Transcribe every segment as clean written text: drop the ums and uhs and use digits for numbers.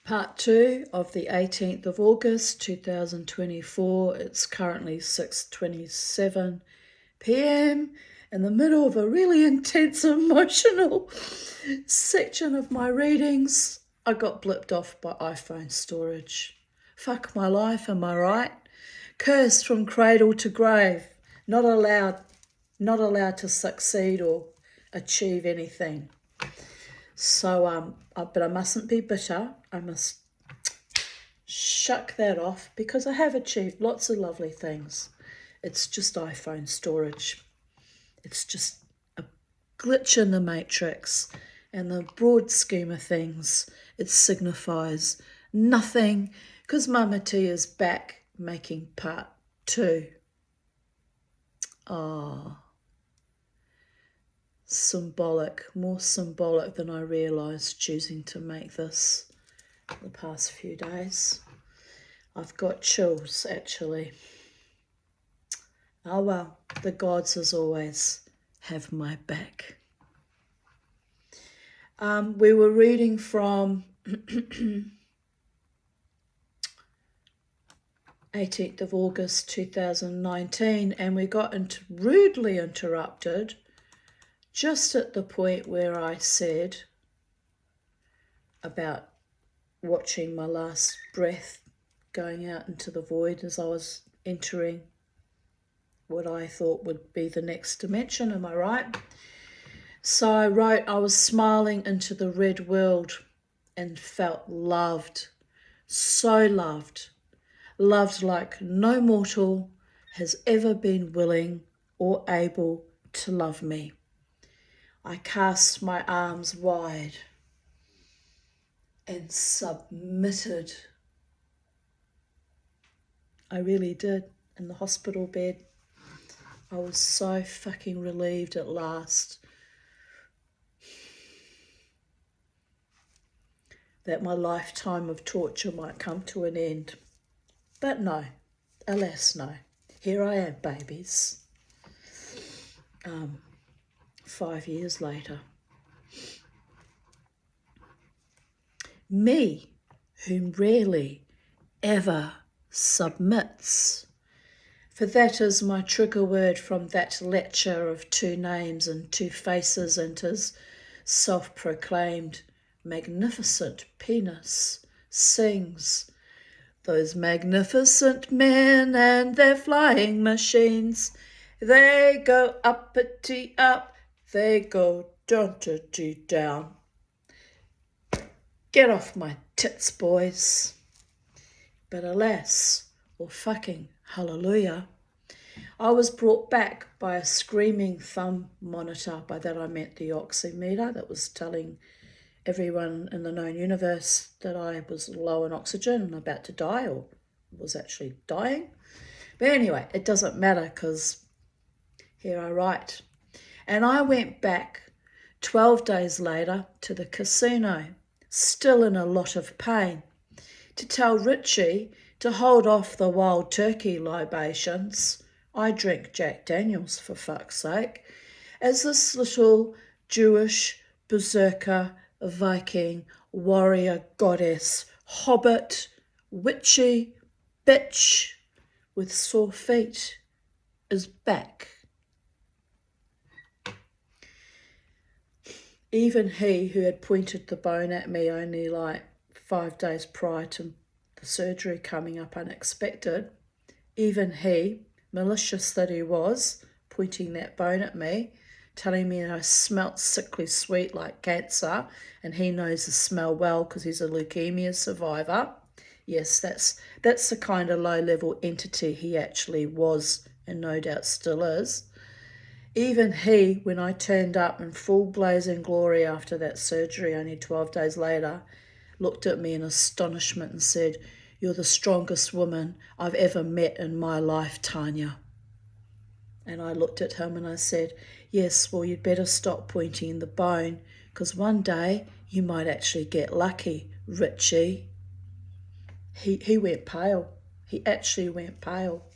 Part 2 of the 18th of August 2024. It's currently 6:27 p.m. in the middle of a really intense emotional section of my readings. I got blipped off by iPhone storage. Fuck my life, am I right? Cursed from cradle to grave. Not allowed to succeed or achieve anything. So, but I mustn't be bitter. I must shuck that off because I have achieved lots of lovely things. It's just iPhone storage. It's just a glitch in the matrix. And the broad scheme of things, it signifies nothing because Mama T is back making part 2. Symbolic, more symbolic than I realised choosing to make this the past few days. I've got chills actually. Oh well, the gods as always have my back. We were reading from 18th of August 2019 and we got rudely interrupted just at the point where I said about watching my last breath going out into the void as I was entering what I thought would be the next dimension, am I right? So I wrote, I was smiling into the red world and felt loved, so loved like no mortal has ever been willing or able to love me. I cast my arms wide and submitted. I really did. In the hospital bed, I was so fucking relieved at last that my lifetime of torture might come to an end. But no, alas no. Here I am, babies. 5 years later. Me, whom rarely, ever submits. For that is my trigger word from that lecture of 2 names and 2 faces and his self-proclaimed magnificent penis sings. Those magnificent men and their flying machines, they go uppity up, they go down-titty down. Get off my tits, boys. But alas, or fucking hallelujah, I was brought back by a screaming thumb monitor. By that I meant the oximeter that was telling everyone in the known universe that I was low in oxygen and about to die, or was actually dying. But anyway, it doesn't matter because here I write. And I went back 12 days later to the casino, still in a lot of pain, to tell Richie to hold off the wild turkey libations. I drink Jack Daniels for fuck's sake, as this little Jewish berserker, Viking, warrior, goddess, hobbit, witchy, bitch with sore feet is back. Even he who had pointed the bone at me only like 5 days prior to the surgery coming up unexpected, even he, malicious that he was, pointing that bone at me, telling me I smelt sickly sweet like cancer, and he knows the smell well because he's a leukemia survivor. Yes, that's the kind of low-level entity he actually was and no doubt still is. Even he, when I turned up in full blazing glory after that surgery only 12 days later, looked at me in astonishment and said, "You're the strongest woman I've ever met in my life, Tanya." And I looked at him and I said, "Yes, well, you'd better stop pointing the bone because one day you might actually get lucky, Richie." He went pale. He actually went pale.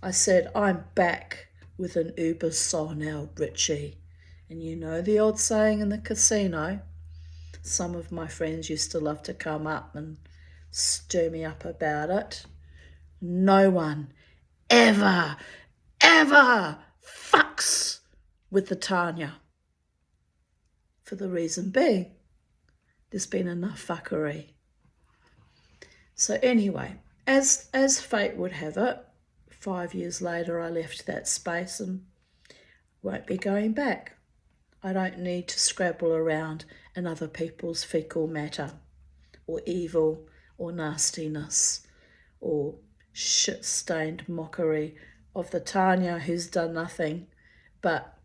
I said, "I'm back with an uber soul now, Richie. And you know the old saying in the casino, Some of my friends used to love to come up and stir me up about it. No one ever fucks with the Tanya. For the reason being, there's been enough fuckery. So anyway, as fate would have it, 5 years later I left that space and won't be going back. I don't need to scrabble around in other people's fecal matter or evil or nastiness or shit-stained mockery of the Tanya who's done nothing but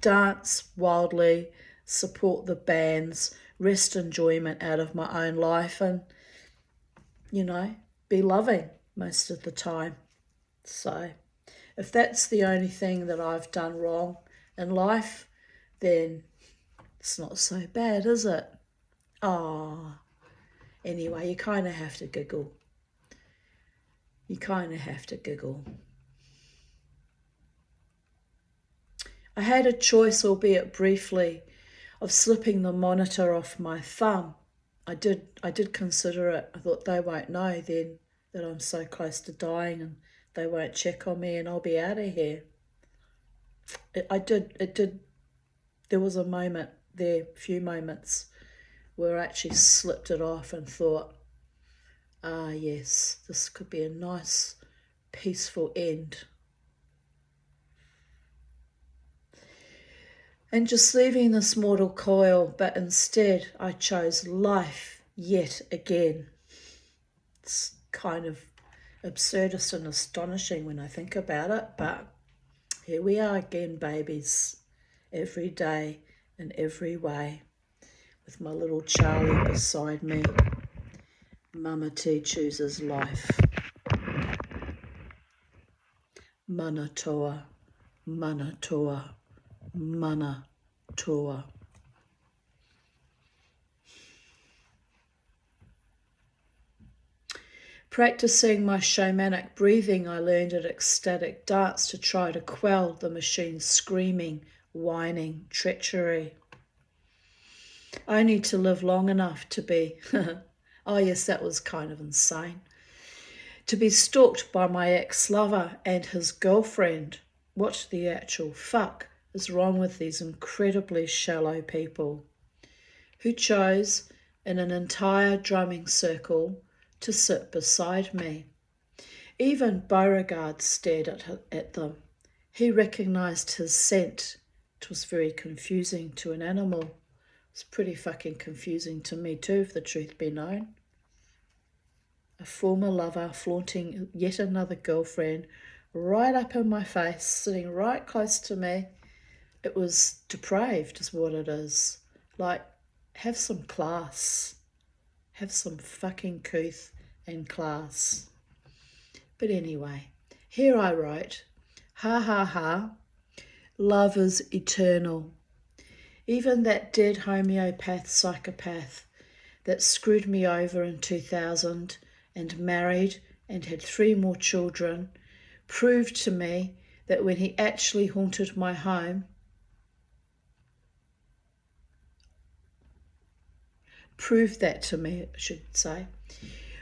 dance wildly, support the bands, wrest enjoyment out of my own life and, be loving most of the time. So if that's the only thing that I've done wrong in life, then it's not so bad, is it? Anyway, you kind of have to giggle. I had a choice, albeit briefly, of slipping the monitor off my thumb. I did consider it. I thought they won't know then that I'm so close to dying and they won't check on me and I'll be out of here. There was a moment there, a few moments, where I actually slipped it off and thought, yes, this could be a nice, peaceful end. And just leaving this mortal coil, but instead I chose life yet again. It's kind of absurdist and astonishing when I think about it, but here we are again, babies, every day in every way, with my little Charlie beside me. Mama T chooses life. Mana toa, mana toa, mana toa. Practicing my shamanic breathing, I learned an ecstatic dance to try to quell the machine's screaming, whining, treachery. I need to live long enough to be, oh yes, that was kind of insane, to be stalked by my ex-lover and his girlfriend. What the actual fuck is wrong with these incredibly shallow people who chose in an entire drumming circle to sit beside me? Even Beauregard stared at them. He recognised his scent. It was very confusing to an animal. It was pretty fucking confusing to me too, if the truth be known. A former lover flaunting yet another girlfriend right up in my face, sitting right close to me. It was depraved is what it is. Like, have some class. Have some fucking couth and class. But anyway, here I wrote, ha ha ha, love is eternal. Even that dead homeopath psychopath that screwed me over in 2000 and married and had 3 more children proved to me that when he actually haunted my home,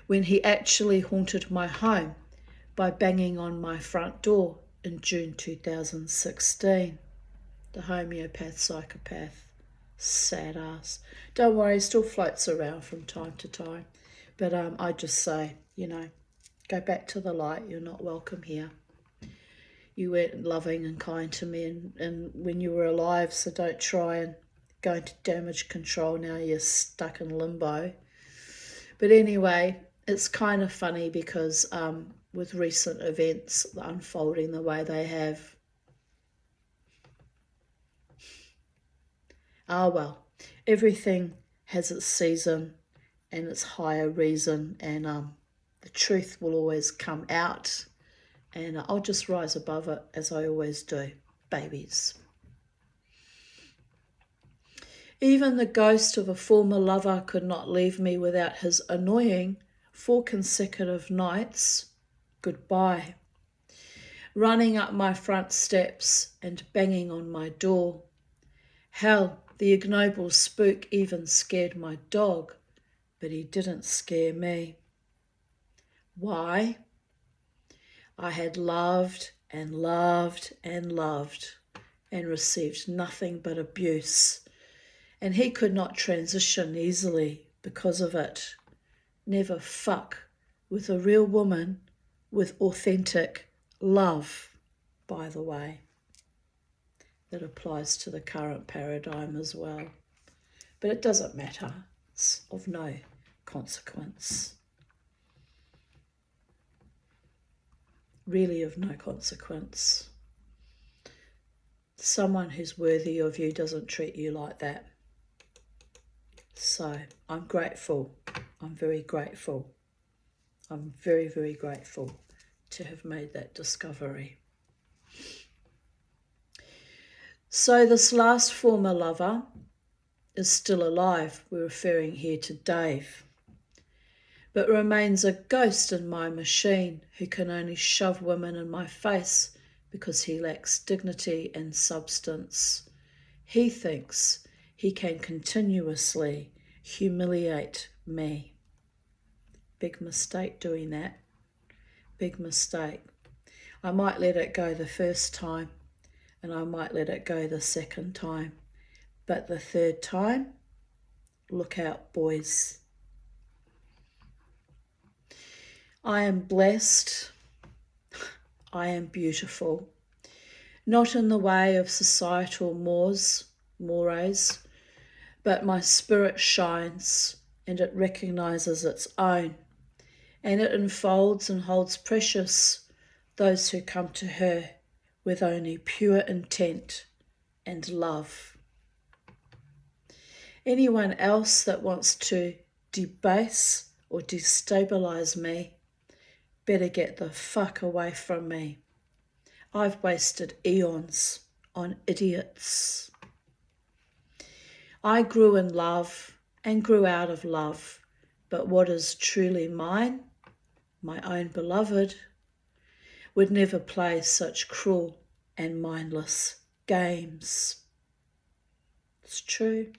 when he actually haunted my home by banging on my front door in June 2016. The homeopath psychopath, sad ass. Don't worry, he still floats around from time to time. But I just say, go back to the light. You're not welcome here. You weren't loving and kind to me and when you were alive, so don't try and go into damage control now you're stuck in limbo. But anyway, it's kind of funny because with recent events unfolding the way they have, well, everything has its season and its higher reason, and the truth will always come out, and I'll just rise above it as I always do, babies. Even the ghost of a former lover could not leave me without his annoying 4 consecutive nights goodbye, running up my front steps and banging on my door. Hell, The ignoble spook even scared my dog, but he didn't scare me. Why? I had loved and loved and loved and received nothing but abuse, and he could not transition easily because of it. Never fuck with a real woman with authentic love, by the way. That applies to the current paradigm as well. But it doesn't matter. It's of no consequence. Really of no consequence. Someone who's worthy of you doesn't treat you like that. So I'm grateful. I'm very grateful. I'm very, very grateful to have made that discovery. So this last former lover is still alive. We're referring here to Dave, but remains a ghost in my machine who can only shove women in my face because he lacks dignity and substance. He thinks he can continuously humiliate me. Big mistake doing that. Big mistake. I might let it go the first time, and I might let it go the second time. But the third time, look out, boys. I am blessed. I am beautiful. Not in the way of societal mores, but my spirit shines and it recognizes its own, and it enfolds and holds precious those who come to her with only pure intent and love. Anyone else that wants to debase or destabilize me better get the fuck away from me. I've wasted eons on idiots. I grew in love and grew out of love, but what is truly mine, my own beloved, would never play such cruel and mindless games. It's true.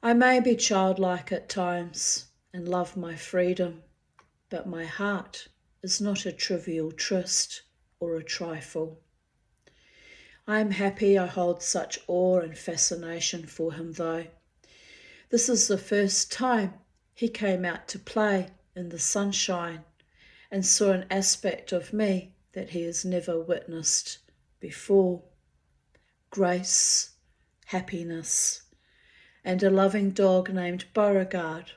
I may be childlike at times and love my freedom, but my heart is not a trivial tryst or a trifle. I am happy I hold such awe and fascination for him though. This is the first time he came out to play in the sunshine and saw an aspect of me that he has never witnessed before. Grace, happiness, and a loving dog named Beauregard.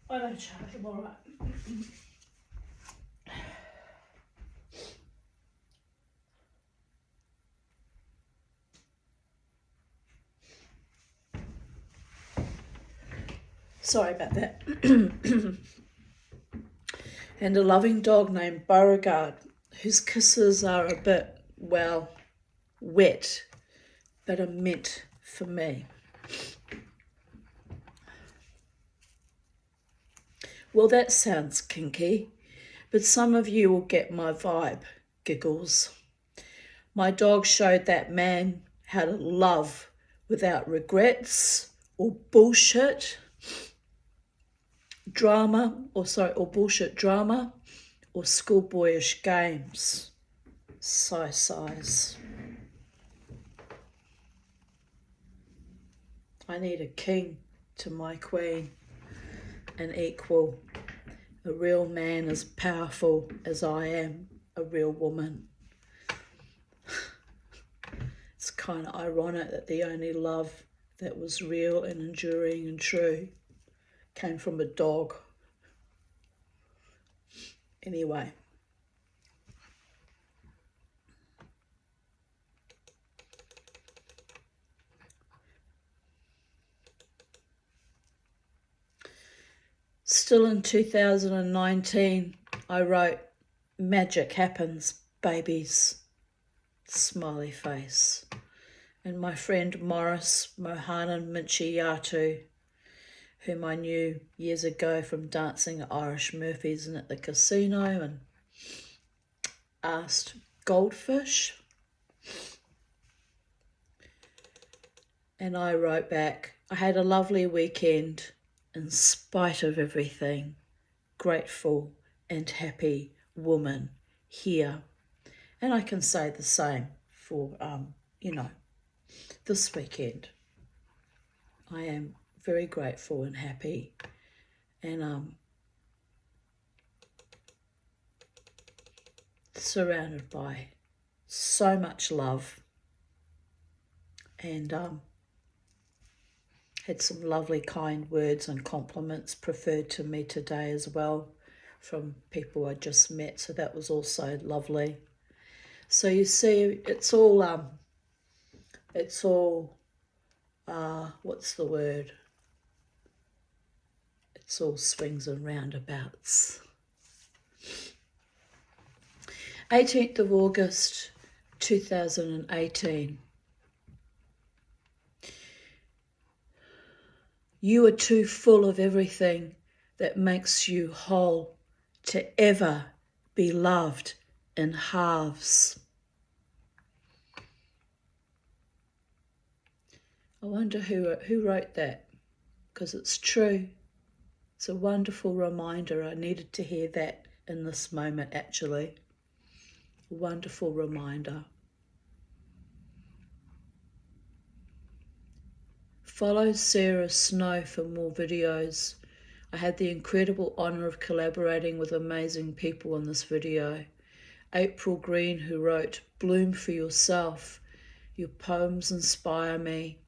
I don't charge them, all right. Sorry about that. And a loving dog named Beauregard, whose kisses are a bit, well, wet, but are meant for me. Well, that sounds kinky, but some of you will get my vibe, giggles. My dog showed that man how to love without regrets or bullshit drama, or bullshit drama, or schoolboyish games. Size. I need a king to my queen, an equal, a real man as powerful as I am a real woman. kind of ironic that the only love that was real and enduring and true came from a dog. Anyway. Still in 2019, I wrote, "Magic happens, babies," smiley face. And my friend Morris Mohanan Minchiyatu, whom I knew years ago from dancing at Irish Murphys and at the casino, and asked, "Goldfish?" And I wrote back, "I had a lovely weekend in spite of everything. Grateful and happy woman here." And I can say the same for, this weekend. I am very grateful and happy, and surrounded by so much love, and had some lovely kind words and compliments preferred to me today as well from people I just met, so that was also lovely. So you see, it's all what's the word? It's all swings and roundabouts. 18th of August 2018. You are too full of everything that makes you whole to ever be loved in halves. I wonder who wrote that, because it's true. It's a wonderful reminder. I needed to hear that in this moment, actually. A wonderful reminder. Follow Sarah Snow for more videos. I had the incredible honour of collaborating with amazing people on this video. April Green, who wrote, "Bloom for yourself. Your poems inspire me."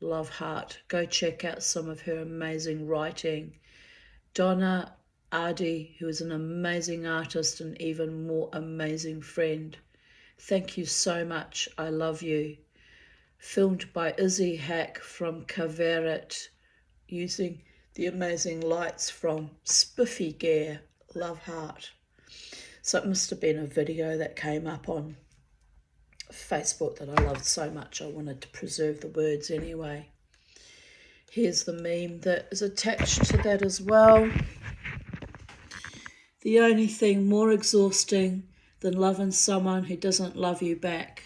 Love heart. Go check out some of her amazing writing. Donna Ardi, who is an amazing artist and even more amazing friend. Thank you so much. I love you. Filmed by Izzy Hack from Cavaret, using the amazing lights from Spiffy Gear. Love heart. So it must have been a video that came up on Facebook that I loved so much I wanted to preserve the words anyway. Here's the meme that is attached to that as well. The only thing more exhausting than loving someone who doesn't love you back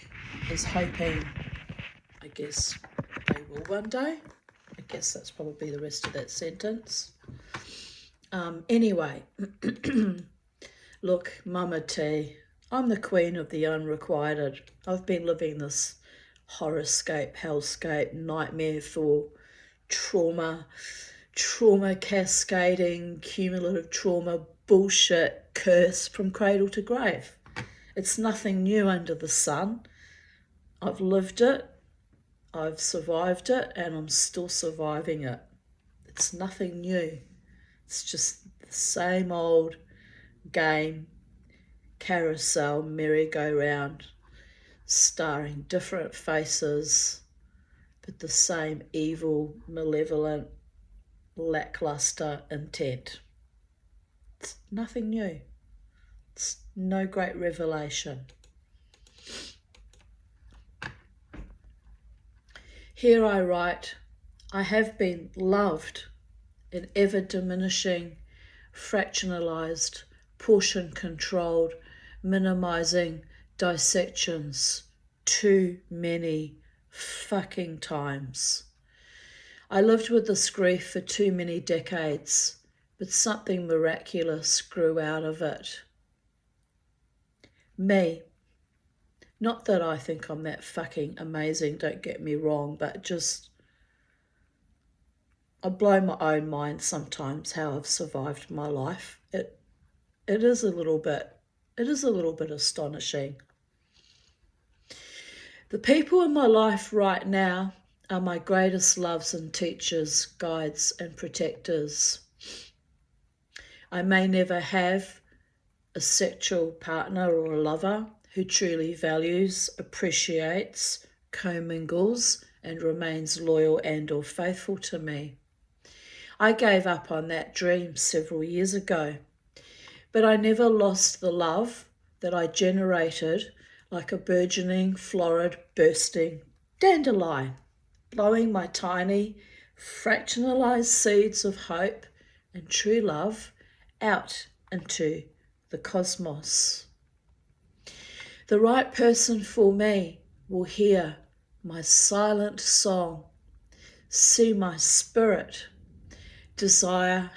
is hoping, I guess, they will one day. I guess that's probably the rest of that sentence. Anyway, look, Mama T, I'm the queen of the unrequited. I've been living this horoscope, hellscape, nightmare for trauma cascading, cumulative trauma, bullshit, curse from cradle to grave. It's nothing new under the sun. I've lived it, I've survived it, and I'm still surviving it. It's nothing new. It's just the same old game, carousel, merry-go-round, starring different faces, but the same evil, malevolent, lackluster intent. It's nothing new. It's no great revelation. Here I write, I have been loved in ever-diminishing, fractionalized, portion-controlled, minimizing dissections too many fucking times. I lived with this grief for too many decades, but something miraculous grew out of it. Me. Not that I think I'm that fucking amazing, don't get me wrong, but just, I blow my own mind sometimes how I've survived my life. It is a little bit astonishing. The people in my life right now are my greatest loves and teachers, guides and protectors. I may never have a sexual partner or a lover who truly values, appreciates, commingles and remains loyal and or faithful to me. I gave up on that dream several years ago, but I never lost the love that I generated like a burgeoning, florid, bursting dandelion, blowing my tiny, fractionalized seeds of hope and true love out into the cosmos. The right person for me will hear my silent song, see my spirit, desire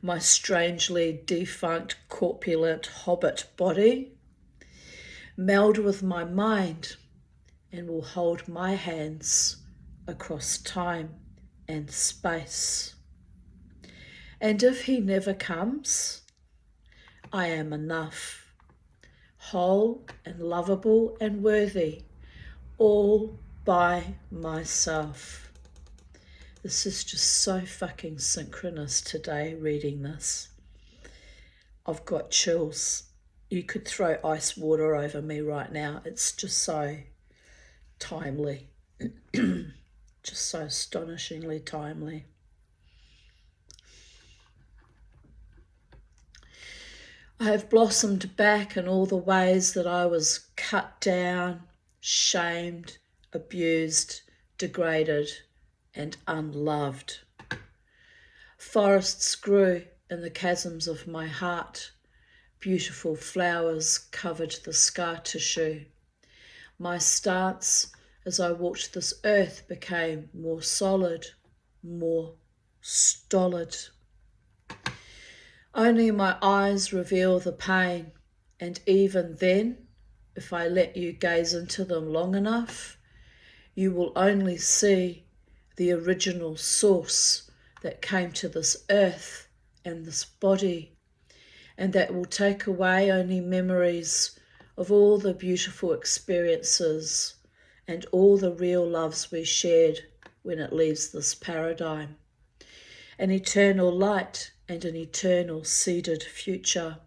my strangely defunct corpulent hobbit body, meld with my mind, and will hold my hands across time and space. And if he never comes, I am enough, whole and lovable and worthy, all by myself. This is just so fucking synchronous today, reading this. I've got chills. You could throw ice water over me right now. It's just so timely. Just so astonishingly timely. I have blossomed back in all the ways that I was cut down, shamed, abused, degraded, and unloved. Forests grew in the chasms of my heart. Beautiful flowers covered the scar tissue. My stance as I walked this earth became more solid, more stolid. Only my eyes reveal the pain, and even then, if I let you gaze into them long enough, you will only see the original source that came to this earth and this body, and that will take away only memories of all the beautiful experiences and all the real loves we shared when it leaves this paradigm. An eternal light and an eternal seeded future,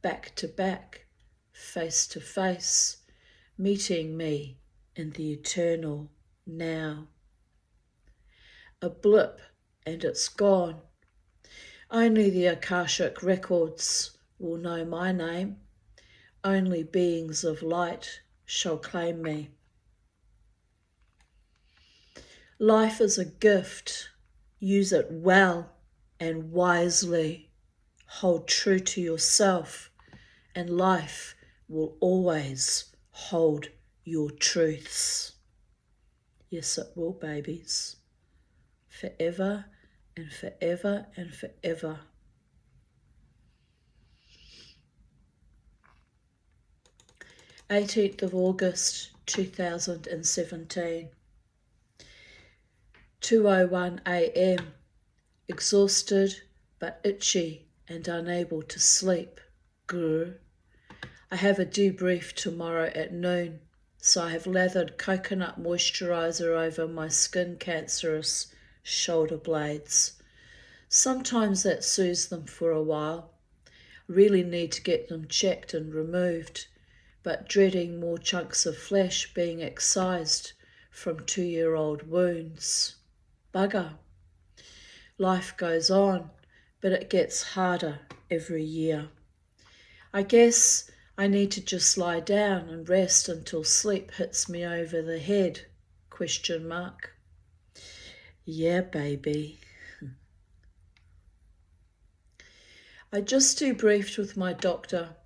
back to back, face to face, meeting me in the eternal now. A blip and it's gone. Only the Akashic records will know my name. Only beings of light shall claim me. Life is a gift. Use it well and wisely. Hold true to yourself, and life will always hold your truths. Yes, it will, babies. Forever and forever and forever. August 2017. 2:01 a.m. Exhausted but itchy and unable to sleep. Grr. I have a debrief tomorrow at noon, so I have lathered coconut moisturiser over my skin cancerous shoulder blades. Sometimes that soothes them for a while. Really need to get them checked and removed, but dreading more chunks of flesh being excised from 2-year-old wounds. Bugger. Life goes on, but it gets harder every year. I guess I need to just lie down and rest until sleep hits me over the head? ? Yeah, baby. I just debriefed with my doctor.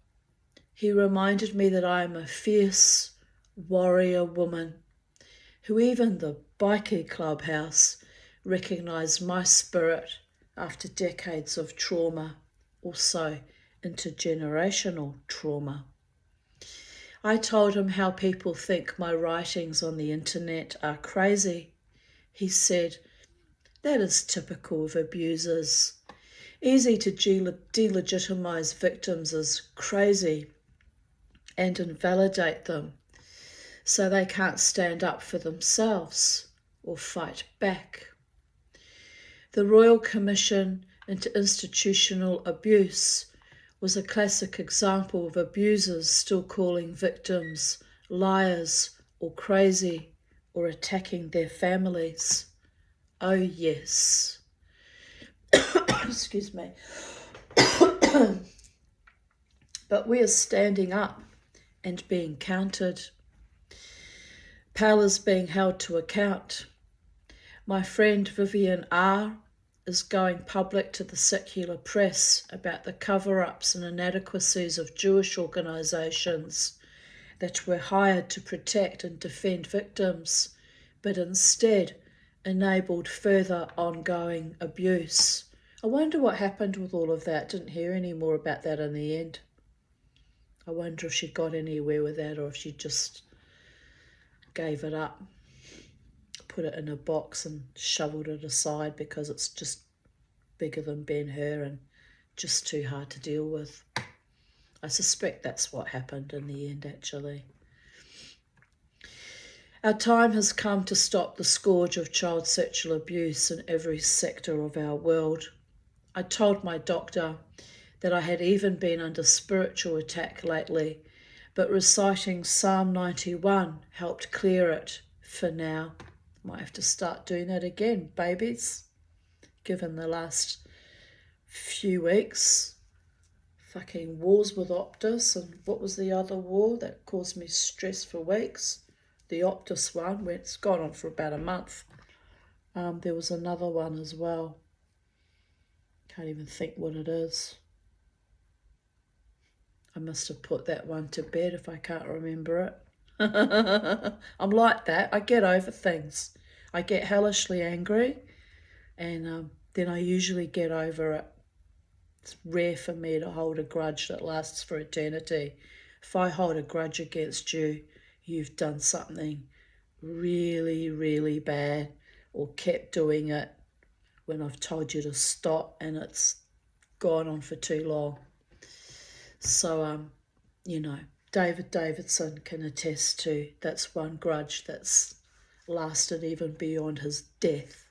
He reminded me that I am a fierce warrior woman who even the bikie clubhouse recognised my spirit after decades of trauma, also intergenerational trauma. I told him how people think my writings on the internet are crazy. He said, that is typical of abusers. Easy to delegitimise victims as crazy and invalidate them. so they can't stand up for themselves or fight back. The Royal Commission into Institutional Abuse was a classic example of abusers still calling victims liars or crazy or attacking their families. Oh yes. Excuse me. But we are standing up and being counted. Powers being held to account. My friend Vivian R. is going public to the secular press about the cover-ups and inadequacies of Jewish organisations that were hired to protect and defend victims, but instead enabled further ongoing abuse. I wonder what happened with all of that. Didn't hear any more about that in the end. I wonder if she got anywhere with that or if she just gave it up, put it in a box and shoveled it aside because it's just bigger than Ben-Hur and just too hard to deal with. I suspect that's what happened in the end, actually. Our time has come to stop the scourge of child sexual abuse in every sector of our world. I told my doctor that I had even been under spiritual attack lately, but reciting Psalm 91 helped clear it for now. Might have to start doing that again, babies, given the last few weeks. Fucking wars with Optus, and what was the other war that caused me stress for weeks? The Optus one, where it's gone on for about a month. There was another one as well. Can't even think what it is. I must have put that one to bed if I can't remember it. I'm like that. I get over things. I get hellishly angry and then I usually get over it. It's rare for me to hold a grudge that lasts for eternity. If I hold a grudge against you, you've done something really, really bad or kept doing it when I've told you to stop and it's gone on for too long. So, David Davidson can attest to that's one grudge that's lasted even beyond his death.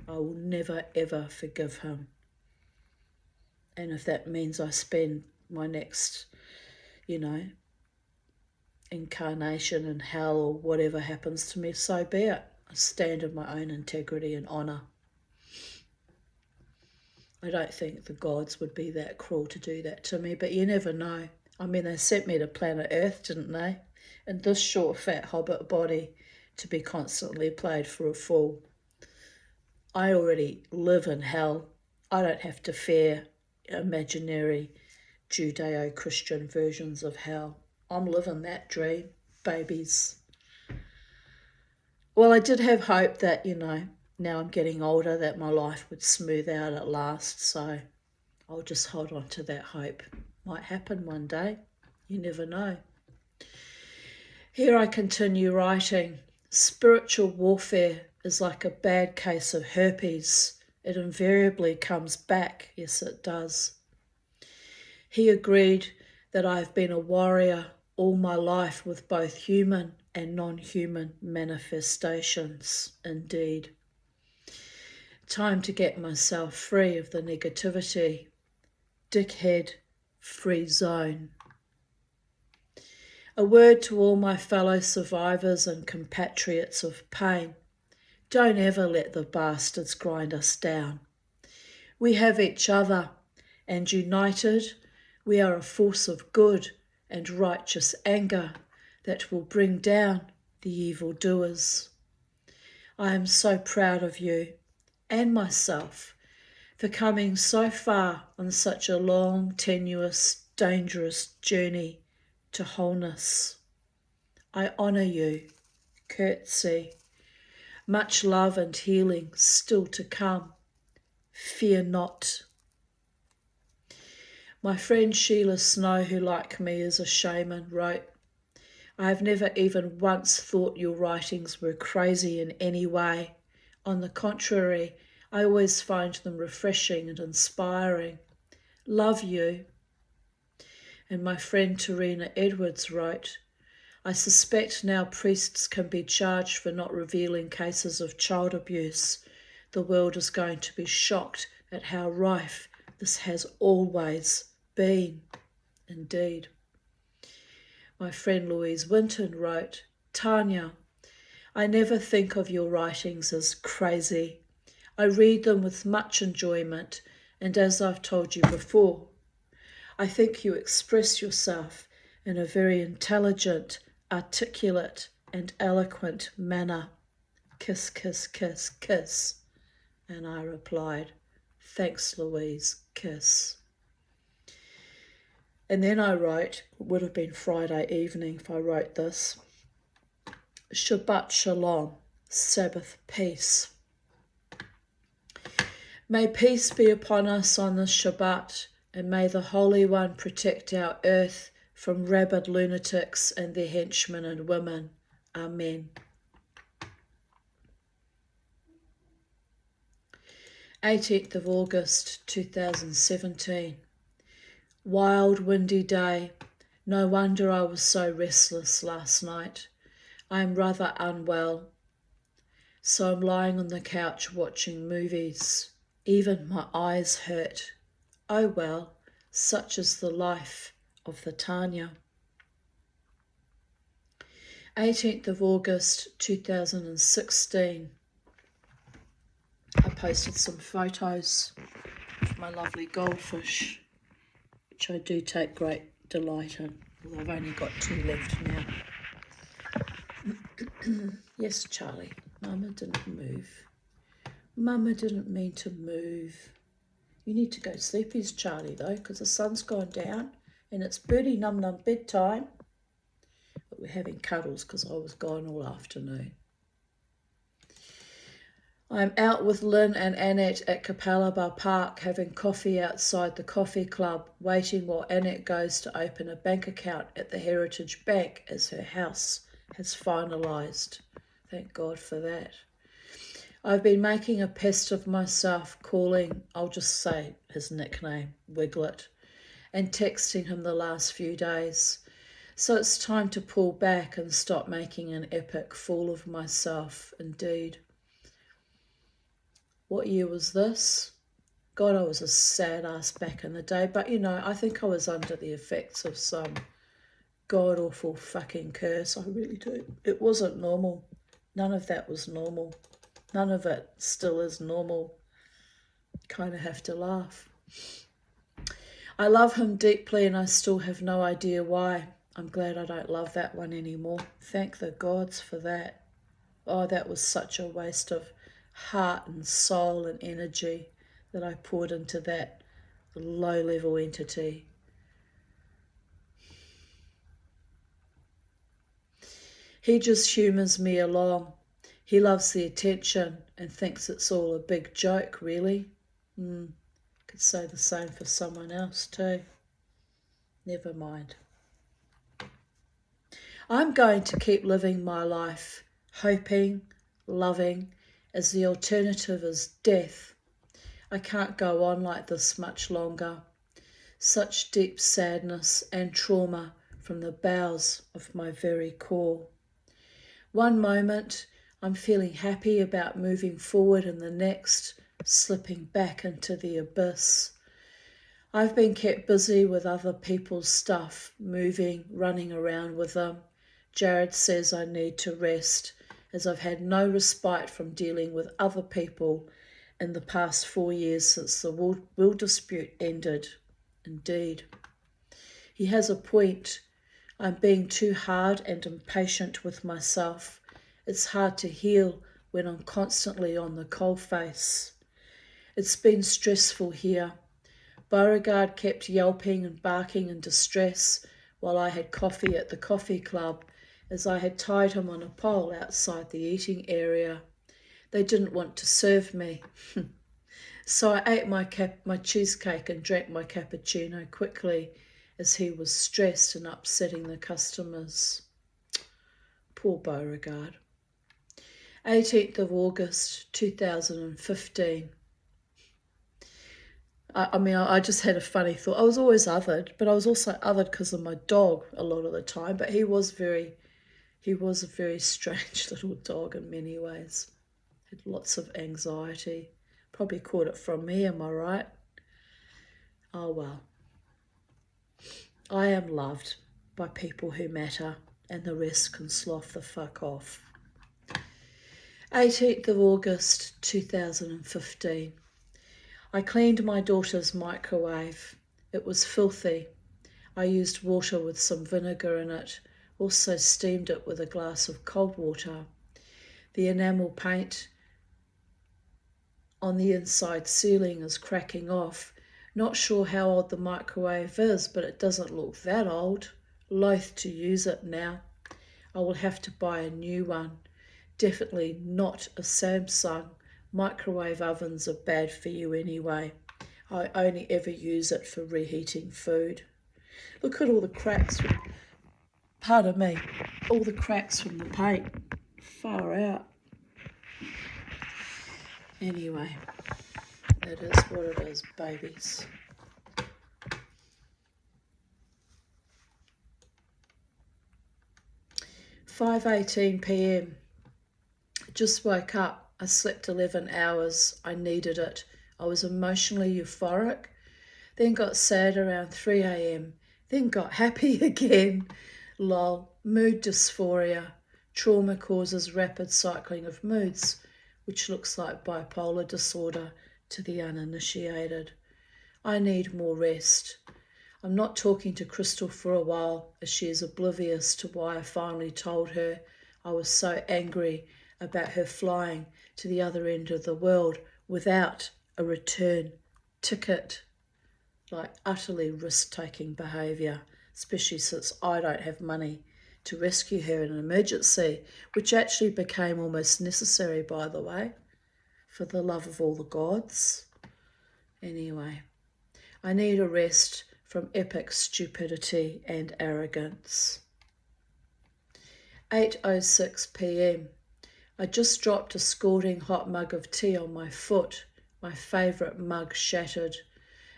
I will never, ever forgive him. And if that means I spend my next, incarnation in hell or whatever happens to me, so be it. I stand in my own integrity and honour. I don't think the gods would be that cruel to do that to me, but you never know. I mean, they sent me to planet Earth, didn't they? In this short, fat hobbit body to be constantly played for a fool. I already live in hell. I don't have to fear imaginary Judeo-Christian versions of hell. I'm living that dream, babies. Well, I did have hope that, now I'm getting older, that my life would smooth out at last, so I'll just hold on to that hope. Might happen one day. You never know. Here I continue writing. Spiritual warfare is like a bad case of herpes. It invariably comes back. Yes, it does. He agreed that I have been a warrior all my life with both human and non-human manifestations. Indeed. Time to get myself free of the negativity. Dickhead free zone. A word to all my fellow survivors and compatriots of pain. Don't ever let the bastards grind us down. We have each other, and united, we are a force of good and righteous anger that will bring down the evildoers. I am so proud of you and myself for coming so far on such a long, tenuous, dangerous journey to wholeness. I honour you. Curtsy. Much love and healing still to come. Fear not. My friend Sheila Snow, who like me is a shaman, wrote, I have never even once thought your writings were crazy in any way. On the contrary, I always find them refreshing and inspiring. Love you. And my friend Tarina Edwards wrote, I suspect now priests can be charged for not revealing cases of child abuse. The world is going to be shocked at how rife this has always been. Indeed. My friend Louise Winton wrote, Tanya, I never think of your writings as crazy. I read them with much enjoyment, and as I've told you before, I think you express yourself in a very intelligent, articulate, and eloquent manner. Kiss, kiss, kiss, kiss. And I replied, thanks, Louise, kiss. And then I wrote, it would have been Friday evening if I wrote this, Shabbat Shalom, Sabbath peace. May peace be upon us on this Shabbat, and may the Holy One protect our earth from rabid lunatics and their henchmen and women. Amen. 18th of August 2017. Wild windy day. No wonder I was so restless last night. I am rather unwell, so I'm lying on the couch watching movies. Even my eyes hurt. Oh well, such is the life of the Tanya. 18th of August 2016. I posted some photos of my lovely goldfish, which I do take great delight in, although I've only got 2 left now. Yes, Charlie, Mama didn't move. Mama didn't mean to move. You need to go sleepies, Charlie, though, because the sun's gone down and it's birdie num-num bedtime. But we're having cuddles because I was gone all afternoon. I'm out with Lynn and Annette at Capalaba Park having coffee outside the coffee club, waiting while Annette goes to open a bank account at the Heritage Bank as her house has finalised. Thank God for that. I've been making a pest of myself calling, I'll just say his nickname, Wiglet, and texting him the last few days. So it's time to pull back and stop making an epic fool of myself, indeed. What year was this? God, I was a sad ass back in the day, but you know, I think I was under the effects of some god-awful fucking curse. I really do. It wasn't normal. None of that was normal. None of it still is normal. Kind of have to laugh. I love him deeply and I still have no idea why. I'm glad I don't love that one anymore. Thank the gods for that. Oh, that was such a waste of heart and soul and energy that I poured into that low-level entity. He just humours me along. He loves the attention and thinks it's all a big joke, really. Could say the same for someone else too. Never mind. I'm going to keep living my life, hoping, loving, as the alternative is death. I can't go on like this much longer. Such deep sadness and trauma from the bowels of my very core. One moment I'm feeling happy about moving forward, and the next slipping back into the abyss. I've been kept busy with other people's stuff, moving, running around with them. Jared says I need to rest, as I've had no respite from dealing with other people in the past 4 years since the will dispute ended. Indeed. He has a point. I'm being too hard and impatient with myself. It's hard to heal when I'm constantly on the coalface. It's been stressful here. Beauregard kept yelping and barking in distress while I had coffee at the coffee club, as I had tied him on a pole outside the eating area. They didn't want to serve me. So I ate my cheesecake and drank my cappuccino quickly, as he was stressed and upsetting the customers. Poor Beauregard. 18th of August 2015. I just had a funny thought. I was always othered, but I was also othered because of my dog a lot of the time. But he was very He was a very strange little dog in many ways. Had lots of anxiety. Probably caught it from me, am I right? Oh well. I am loved by people who matter, and the rest can slough the fuck off. 18th of August 2015. I cleaned my daughter's microwave. It was filthy. I used water with some vinegar in it, also steamed it with a glass of cold water. The enamel paint on the inside ceiling is cracking off. Not sure how old the microwave is, but it doesn't look that old. Loath to use it now. I will have to buy a new one. Definitely not a Samsung. Microwave ovens are bad for you anyway. I only ever use it for reheating food. Look at all the cracks. Pardon me. All the cracks from the paint. Far out. Anyway, it is what it is, babies. 5:18 p.m. Just woke up. I slept 11 hours. I needed it. I was emotionally euphoric, then got sad around 3 a.m., then got happy again. Lol. Mood dysphoria. Trauma causes rapid cycling of moods, which looks like bipolar disorder to the uninitiated. I need more rest. I'm not talking to Crystal for a while, as she is oblivious to why I finally told her I was so angry about her flying to the other end of the world without a return ticket. Like utterly risk-taking behaviour, especially since I don't have money to rescue her in an emergency, which actually became almost necessary, by the way, for the love of all the gods. Anyway, I need a rest from epic stupidity and arrogance. 8:06 p.m. I just dropped a scalding hot mug of tea on my foot, my favourite mug shattered.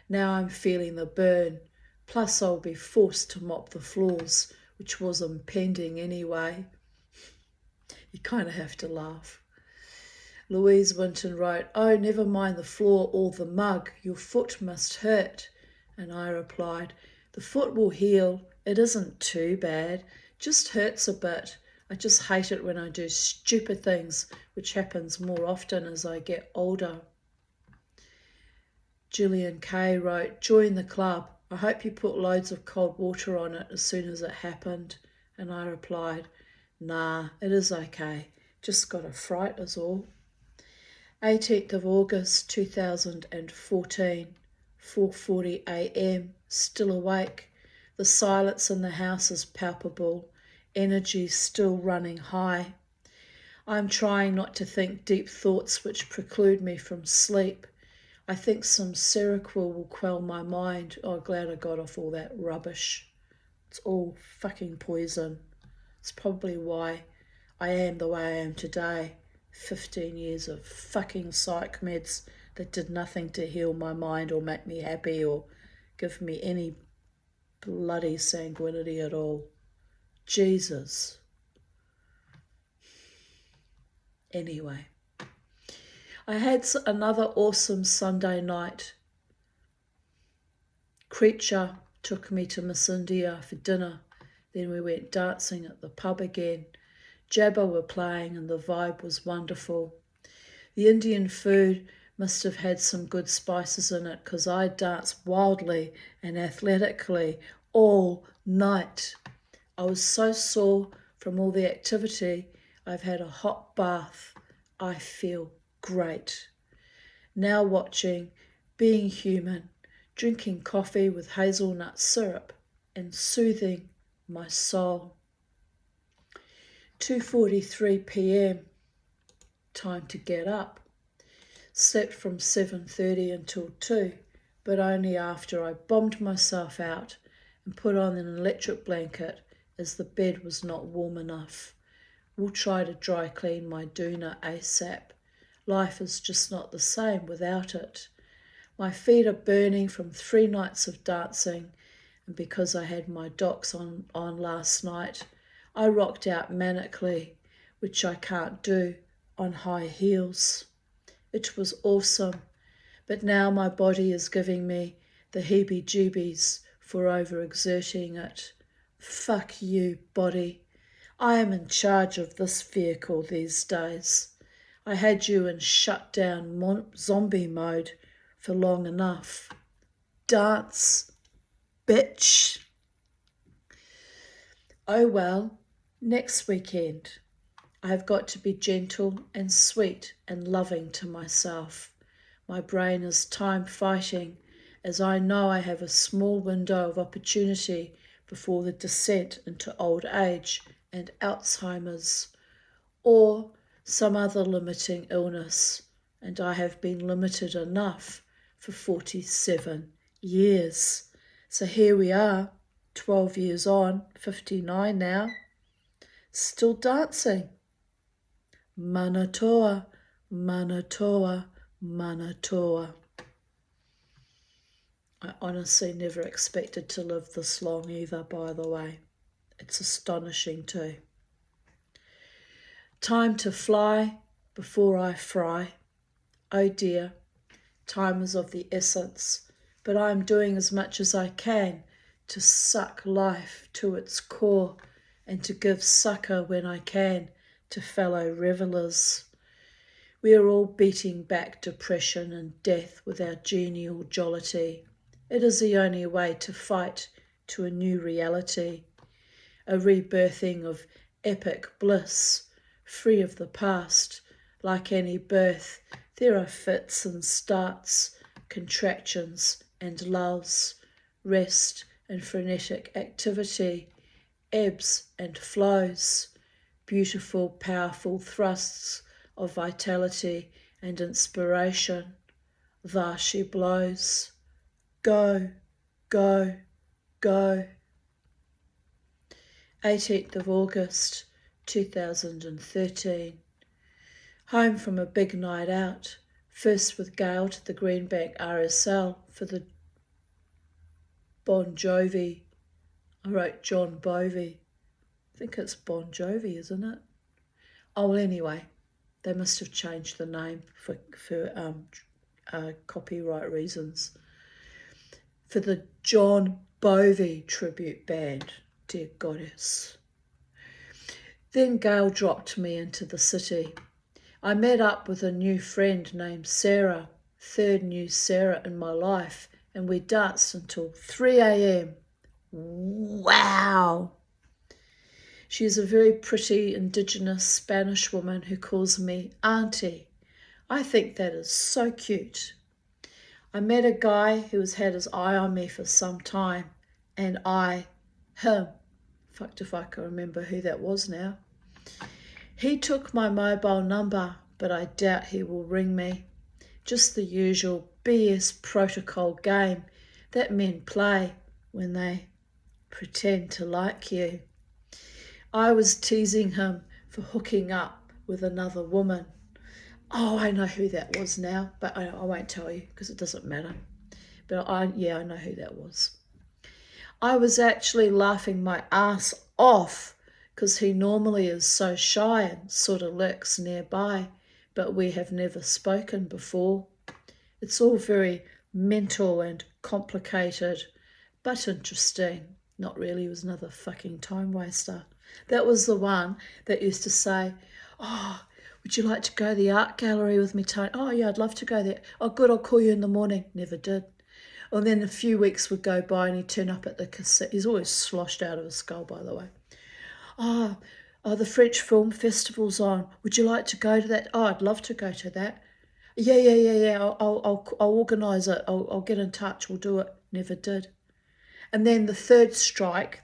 Now I'm feeling the burn, plus I'll be forced to mop the floors, which was impending anyway. You kind of have to laugh. Louise Winton wrote, "Oh, never mind the floor or the mug, your foot must hurt." And I replied, "The foot will heal. It isn't too bad. Just hurts a bit. I just hate it when I do stupid things, which happens more often as I get older." Gillian Kay wrote, "Join the club. I hope you put loads of cold water on it as soon as it happened." And I replied, "Nah, it is okay. Just got a fright is all." 18th of August 2014, 4:40 a.m, still awake. The silence in the house is palpable. Energy still running high. I'm trying not to think deep thoughts which preclude me from sleep. I think some Seroquel will quell my mind. Oh, glad I got off all that rubbish. It's all fucking poison. It's probably why I am the way I am today. 15 years of fucking psych meds that did nothing to heal my mind or make me happy or give me any bloody sanguinity at all. Jesus. Anyway, I had another awesome Sunday night. Creature took me to Miss India for dinner. Then we went dancing at the pub again. Jabba were playing and the vibe was wonderful. The Indian food must have had some good spices in it, because I danced wildly and athletically all night. I was so sore from all the activity. I've had a hot bath. I feel great. Now watching Being Human, drinking coffee with hazelnut syrup and soothing my soul. 2:43 p.m. Time to get up. Slept from 7:30 until 2, but only after I bombed myself out and put on an electric blanket as the bed was not warm enough. We'll try to dry clean my doona ASAP. Life is just not the same without it. My feet are burning from 3 nights of dancing, and because I had my docs on last night, I rocked out manically, which I can't do on high heels. It was awesome, but now my body is giving me the heebie-jeebies for overexerting it. Fuck you, body. I am in charge of this vehicle these days. I had you in shutdown zombie mode for long enough. Dance, bitch. Oh well, next weekend. I have got to be gentle and sweet and loving to myself. My brain is time fighting, as I know I have a small window of opportunity before the descent into old age and Alzheimer's, or some other limiting illness, and I have been limited enough for 47 years. So here we are, 12 years on, 59 now, still dancing. Manatoa, Manatoa, Manatoa. I honestly never expected to live this long either, by the way. It's astonishing too. Time to fly before I fry. Oh dear, time is of the essence, but I am doing as much as I can to suck life to its core and to give succour when I can to fellow revellers. We are all beating back depression and death with our genial jollity. It is the only way to fight to a new reality, a rebirthing of epic bliss, free of the past. Like any birth, there are fits and starts, contractions and lulls, rest and frenetic activity, ebbs and flows, beautiful, powerful thrusts of vitality and inspiration. There she blows. Go, go, go. 18th of August, 2013. Home from a big night out, first with Gail to the Greenbank RSL for the Bon Jovi. I wrote John Bovey. I think it's Bon Jovi, isn't it? Oh, well, anyway, they must have changed the name for copyright reasons. For the John Bovey tribute band, dear goddess. Then Gail dropped me into the city. I met up with a new friend named Sarah, third new Sarah in my life, and we danced until 3 a.m. Wow! She is a very pretty indigenous Spanish woman who calls me Auntie. I think that is so cute. I met a guy who has had his eye on me for some time, and him. Fucked if I can remember who that was now. He took my mobile number, but I doubt he will ring me. Just the usual BS protocol game that men play when they pretend to like you. I was teasing him for hooking up with another woman. Oh, I know who that was now, but I won't tell you because it doesn't matter. But I know who that was. I was actually laughing my ass off because he normally is so shy and sort of lurks nearby, but we have never spoken before. It's all very mental and complicated, but interesting. Not really, it was another fucking time waster. That was the one that used to say, oh, would you like to go to the art gallery with me, Tony? Oh, yeah, I'd love to go there. Oh, good, I'll call you in the morning. Never did. And then a few weeks would go by and he'd turn up at the cassette. He's always sloshed out of his skull, by the way. Oh, the French Film Festival's on. Would you like to go to that? Oh, I'd love to go to that. Yeah. I'll organise it. I'll get in touch. We'll do it. Never did. And then the third strike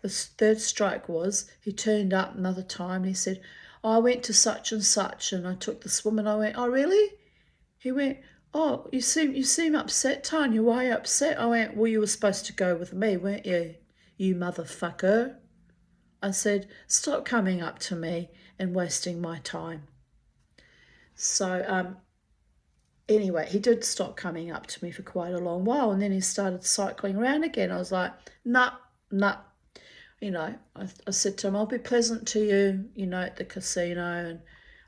was he turned up another time and he said, oh, I went to such and such and I took this woman. I went, oh, really? He went, oh, you seem upset, Tanya. Why are you upset? I went, well, you were supposed to go with me, weren't you? You motherfucker. I said, stop coming up to me and wasting my time. So, anyway, he did stop coming up to me for quite a long while and then he started cycling around again. I was like, nah. you know, I said to him, I'll be pleasant to you, you know, at the casino, and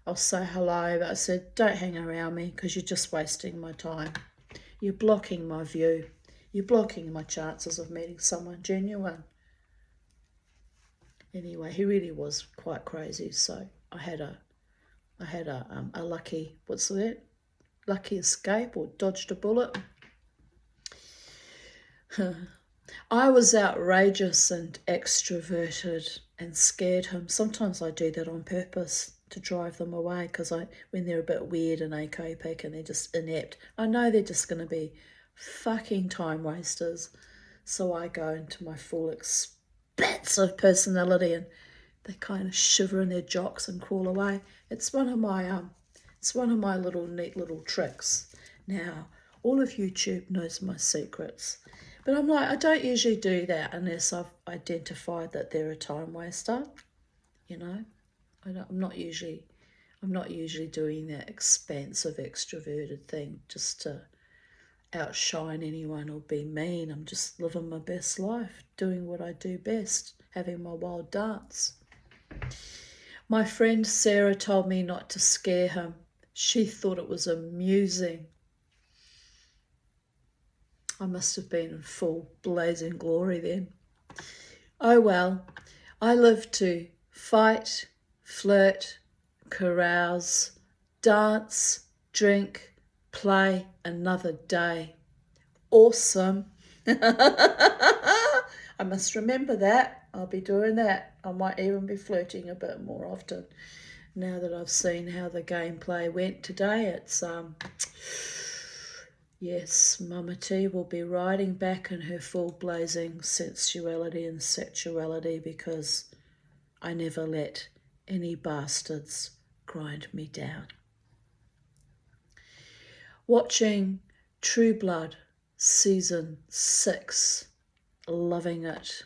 I'll say hello. But I said, don't hang around me because you're just wasting my time. You're blocking my view. You're blocking my chances of meeting someone genuine. Anyway, he really was quite crazy. So I had a lucky, what's that? Lucky escape, or dodged a bullet. I was outrageous and extroverted and scared him. Sometimes I do that on purpose to drive them away, because when they're a bit weird and akopic and they're just inept, I know they're just going to be fucking time wasters. So I go into my full expansive personality and they kind of shiver in their jocks and crawl away. It's one of my little neat little tricks. Now, all of YouTube knows my secrets. But I'm like, I don't usually do that unless I've identified that they're a time waster. You know, I'm not usually doing that expansive, extroverted thing just to outshine anyone or be mean. I'm just living my best life, doing what I do best, having my wild dance. My friend Sarah told me not to scare him. She thought it was amusing. I must have been in full blazing glory then. Oh well, I live to fight, flirt, carouse, dance, drink, play another day. Awesome. I must remember that. I'll be doing that. I might even be flirting a bit more often now that I've seen how the gameplay went today. It's yes, Mama T will be riding back in her full blazing sensuality and sexuality, because I never let any bastards grind me down. Watching True Blood Season 6. Loving it.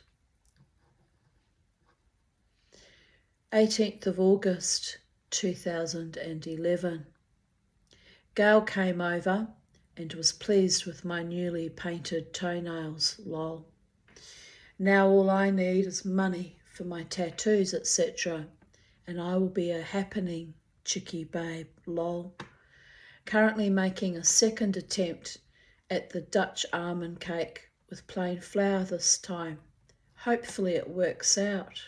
18th of August 2011. Gail came over and was pleased with my newly painted toenails, lol. Now all I need is money for my tattoos, etc. And I will be a happening chickie babe, lol. Currently making a second attempt at the Dutch almond cake with plain flour this time. Hopefully it works out.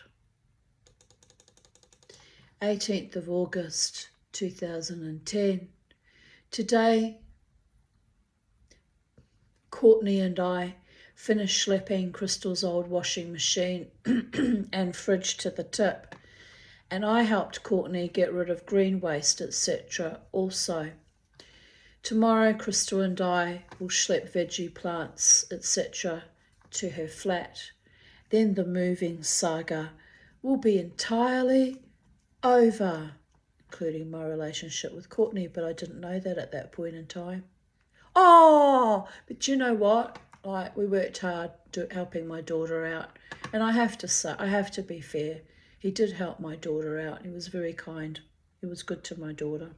18th of August 2010. Today, Courtney and I finished schlepping Crystal's old washing machine and fridge to the tip, and I helped Courtney get rid of green waste, etc. also. Tomorrow, Crystal and I will schlep veggie plants, etc. to her flat. Then the moving saga will be entirely over, including my relationship with Courtney, but I didn't know that at that point in time. Oh, but you know what? Like, we worked hard helping my daughter out, and I have to say, I have to be fair. He did help my daughter out. He was very kind. He was good to my daughter.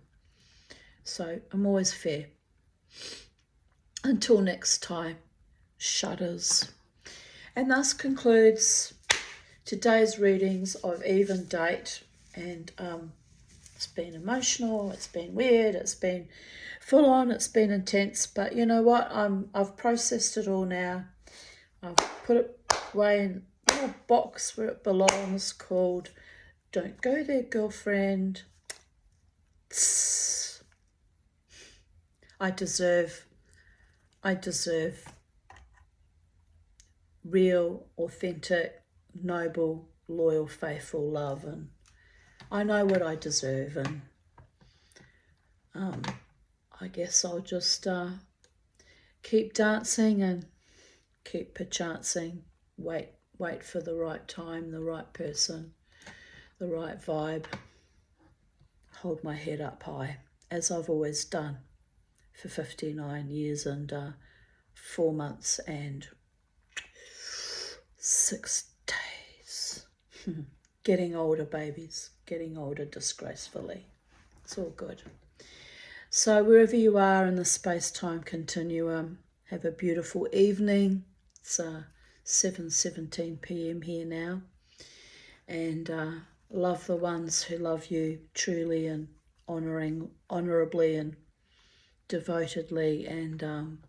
So I'm always fair. Until next time, shudders. And thus concludes today's readings of Even Date. And it's been emotional, it's been weird, it's been full on, it's been intense. But you know what? I've processed it all now. I've put it away in a little box where it belongs, called Don't Go There, Girlfriend. I deserve real, authentic, noble, loyal, faithful love, and I know what I deserve, and I guess I'll just keep dancing and keep perchancing, wait for the right time, the right person, the right vibe, hold my head up high, as I've always done for 59 years and 4 months and 6 days. Getting older, babies. Getting older disgracefully. It's all good. So wherever you are in the space-time continuum, have a beautiful evening. It's 7:17 p.m. here now. And love the ones who love you truly and honourably and devotedly, and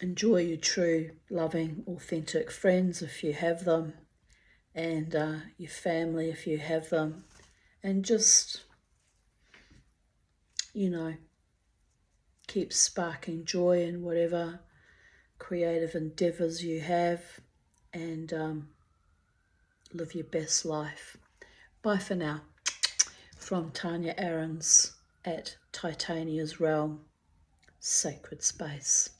enjoy your true, loving, authentic friends if you have them, and your family if you have them, and just, keep sparking joy in whatever creative endeavours you have, and live your best life. Bye for now. From Tanya Aarons at Titania's Realm, Sacred Space.